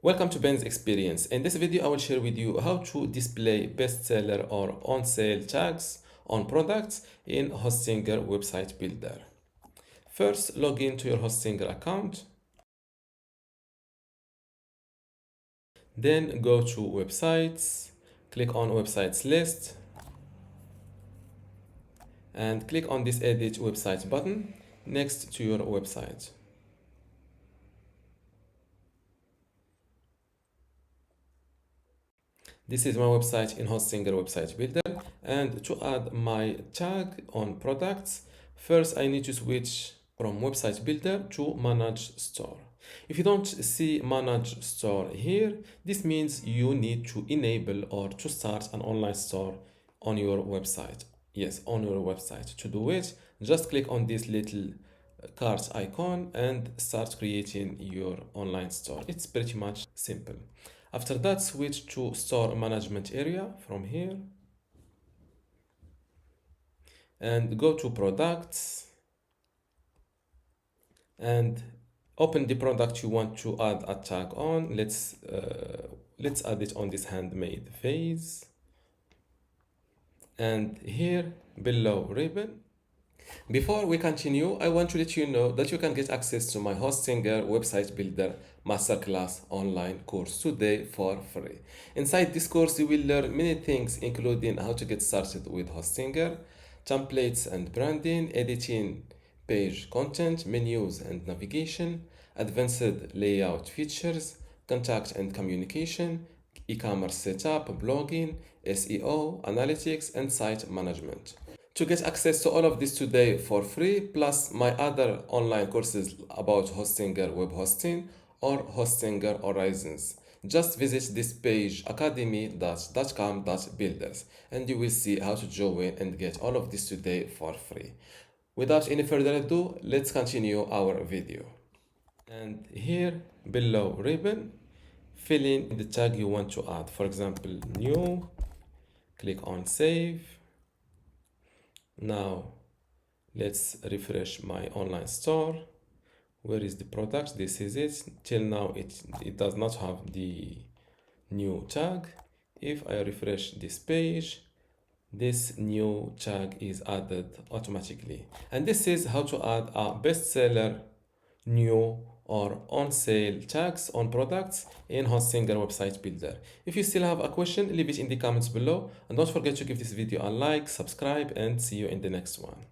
Welcome to Ben's Experience. In this video, I will share with you how to display bestseller or on sale tags on products in Hostinger website builder. First, log in to your Hostinger account. Then go to websites, click on websites list, and click on this edit website button next to your website. This is my website in Hostinger website builder, and to add my tag on products, first I need to switch from website builder to manage store. If you don't see manage store here, this means you need to enable or to start an online store on your website. Yes, on your website. To do it, just click on this little cart icon and start creating your online store. It's pretty much simple. After that, switch to store management area from here and go to products and open the product you want to add a tag on. Let's add it on this handmade vase, and here below ribbon. Before we continue, I want to let you know that you can get access to my Hostinger website builder masterclass online course today for free. Inside this course, you will learn many things, including how to get started with Hostinger, templates and branding, editing page content, menus and navigation, advanced layout features, contact and communication, e-commerce setup, blogging, SEO, analytics, and site management. To get access to all of this today for free, plus my other online courses about Hostinger web hosting or Hostinger Horizons, just visit this page academy.dotcom.builders and you will see how to join and get all of this today for free. Without any further ado, let's continue our video. And here below ribbon, fill in the tag you want to add. For example, new, click on save. Now let's refresh my online store. Where is the product? This is it. Till now it does not have the new tag. If I refresh this page, this new tag is added automatically. And this is how to add a bestseller, new, or on sale tags on products in Hostinger website builder. If you still have a question, leave it in the comments below, and don't forget to give this video a like, subscribe, and see you in the next one.